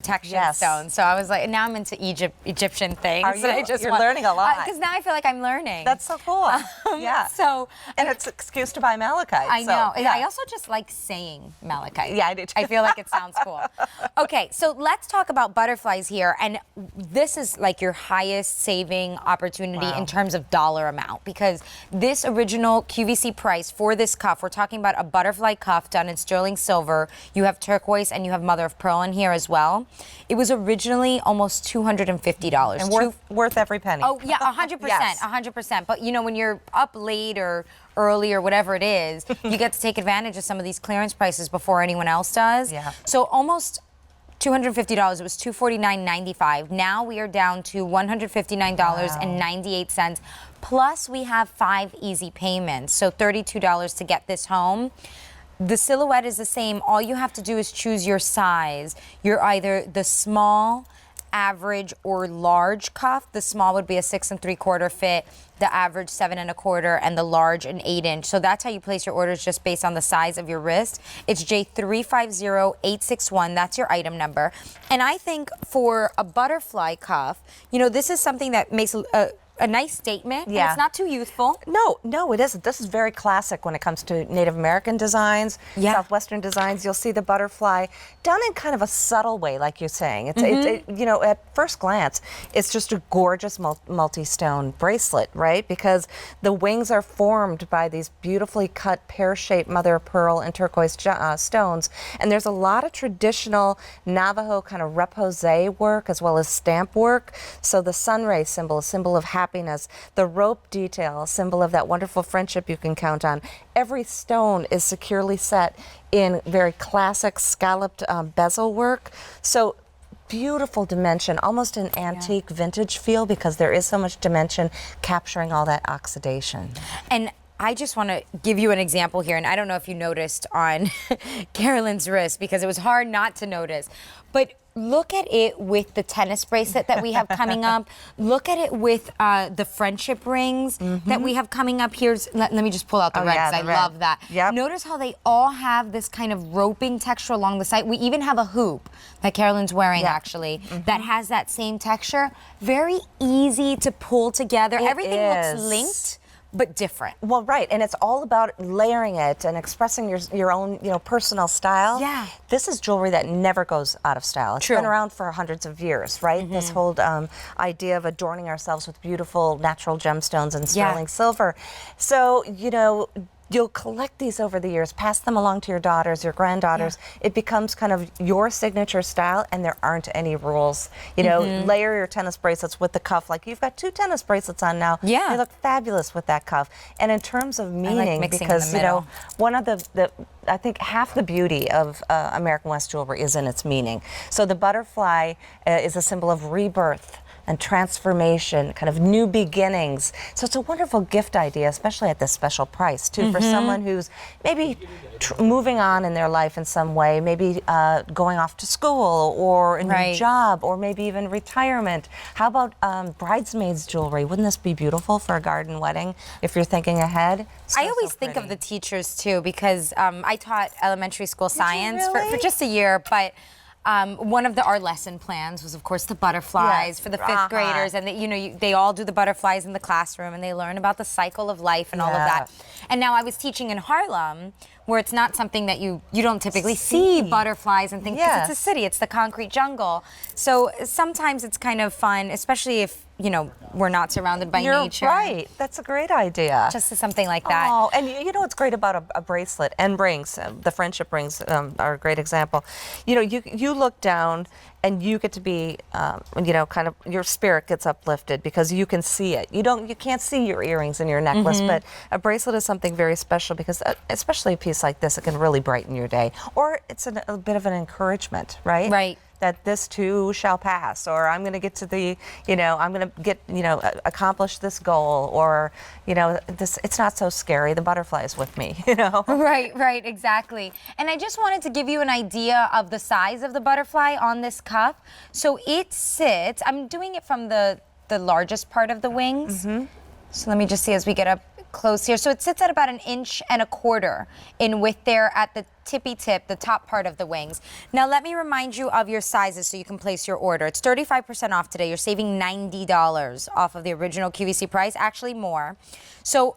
protection stone. So I was like, now I'm into Egyptian things. Are you? You're learning a lot. Because now I feel like I'm learning. That's so cool. Yeah. So, and it's an excuse to buy malachite. I know. Yeah. I also just like saying malachite. Yeah, I do too. I feel like it sounds cool. Okay, so let's talk about butterflies here. And this is like your highest saving opportunity in terms of dollar amount, because this original QVC price for this cuff, we're talking about a butterfly cuff done in sterling silver. You have turquoise and you have mother of pearl in here as well. It was originally almost $250. And worth every penny. Oh, yeah, 100%, Yes. 100%. But, you know, when you're up late or early or whatever it is, you get to take advantage of some of these clearance prices before anyone else does. Yeah. So almost $250. It was $249.95. Now we are down to $159.98. Plus we have 5 easy payments, so $32 to get this home. The silhouette is the same. All you have to do is choose your size. You're either the small, average, or large cuff. The small would be a 6 3/4 fit, the average 7 1/4, and the large an 8 inch. So that's how you place your orders, just based on the size of your wrist. It's J350861. That's your item number. And I think for a butterfly cuff, you know, this is something that makes a nice statement. Yeah. And it's not too youthful. No, it isn't. This is very classic when it comes to Native American designs, Southwestern designs. You'll see the butterfly done in kind of a subtle way, like you're saying. It's you know, at first glance, it's just a gorgeous multi-stone bracelet, right? Because the wings are formed by these beautifully cut pear-shaped mother of pearl and turquoise stones. And there's a lot of traditional Navajo kind of repoussé work as well as stamp work. So the sun ray symbol, a symbol of happiness. The rope detail, a symbol of that wonderful friendship you can count on. Every stone is securely set in very classic scalloped bezel work. So beautiful dimension, almost an antique vintage feel, because there is so much dimension capturing all that oxidation. And I just want to give you an example here, and I don't know if you noticed on Carolyn's wrist, because it was hard not to notice, but look at it with the tennis bracelet that we have coming up. Look at it with the friendship rings that we have coming up. Let me just pull out the red, because I love that. Yep. Notice how they all have this kind of roping texture along the side. We even have a hoop that Carolyn's wearing, actually, that has that same texture. Very easy to pull together. Everything looks linked, but different. Well, right, and it's all about layering it and expressing your own, you know, personal style. Yeah. This is jewelry that never goes out of style. It's been around for hundreds of years, right? This whole idea of adorning ourselves with beautiful natural gemstones and sterling silver. So, you know, you'll collect these over the years, pass them along to your daughters, your granddaughters. It becomes kind of your signature style, and there aren't any rules. You know, layer your tennis bracelets with the cuff. Like, you've got 2 tennis bracelets on now. Yeah. They look fabulous with that cuff. And in terms of meaning, mixing because, in the you know, middle. one of the I think half the beauty of American West jewelry is in its meaning. So the butterfly is a symbol of rebirth and transformation, kind of new beginnings. So it's a wonderful gift idea, especially at this special price, too, for someone who's maybe moving on in their life in some way, maybe going off to school or a new job, or maybe even retirement. How about bridesmaids jewelry? Wouldn't this be beautiful for a garden wedding if you're thinking ahead? I always think of the teachers, too, because I taught elementary school science for just a year, but one of our lesson plans was, of course, the butterflies for the 5th graders, and they all do the butterflies in the classroom, and they learn about the cycle of life and all of that. And now I was teaching in Harlem, where it's not something that you don't typically see butterflies and things, because it's a city, it's the concrete jungle. So sometimes it's kind of fun, especially if, you know, we're not surrounded by nature. You're right. That's a great idea. Just something like that. Oh, and you know what's great about a bracelet and rings? The friendship rings are a great example. You know, you look down and you get to be, you know, kind of, your spirit gets uplifted because you can see it. You can't see your earrings and your necklace, but a bracelet is something very special, because especially a piece like this, it can really brighten your day. Or it's a bit of an encouragement, right? Right. That this too shall pass, or I'm going to get to the, you know, I'm going to get, you know, accomplish this goal, or, you know, it's not so scary. The butterfly is with me, you know. Right, exactly. And I just wanted to give you an idea of the size of the butterfly on this cuff. So it sits, I'm doing it from the largest part of the wings. So let me just see as we get up close here. So it sits at about 1.25 inches in width there at the tippy tip, the top part of the wings. Now let me remind you of your sizes so you can place your order. It's 35% off today. You're saving $90 off of the original QVC price, actually more. So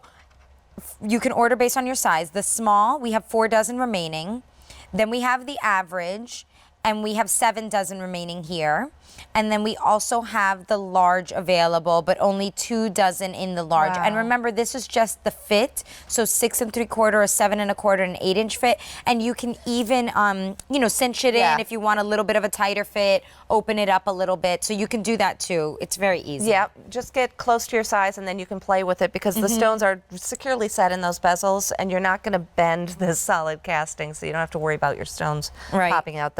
you can order based on your size. The small, we have 4 dozen remaining. Then we have the average, and we have 7 dozen remaining here. And then we also have the large available, but only 2 dozen in the large. Wow. And remember, this is just the fit. So 6 3/4, a 7 1/4, an 8-inch fit. And you can even, you know, cinch it in if you want a little bit of a tighter fit, open it up a little bit. So you can do that too. It's very easy. Yep, just get close to your size and then you can play with it because the stones are securely set in those bezels and you're not going to bend this solid casting, so you don't have to worry about your stones popping out.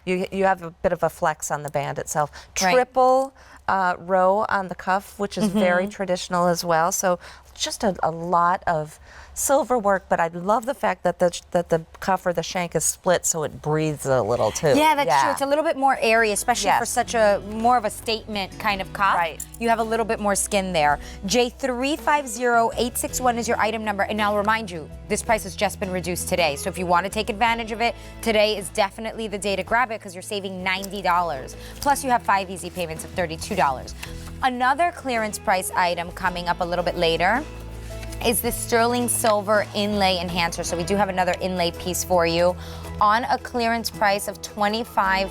You have a bit of a flex on the band itself. Triple row on the cuff, which is very traditional as well. So just a lot of silver work, but I love the fact that the cuff or the shank is split so it breathes a little too. Yeah, that's true. It's a little bit more airy, especially for such a more of a statement kind of cuff. Right. You have a little bit more skin there. J350861 is your item number, and I'll remind you, this price has just been reduced today. So if you want to take advantage of it, today is definitely the day to grab it because you're saving $90. Plus you have 5 easy payments of $32. Another clearance price item coming up a little bit later is this sterling silver inlay enhancer. So we do have another inlay piece for you on a clearance price of 25%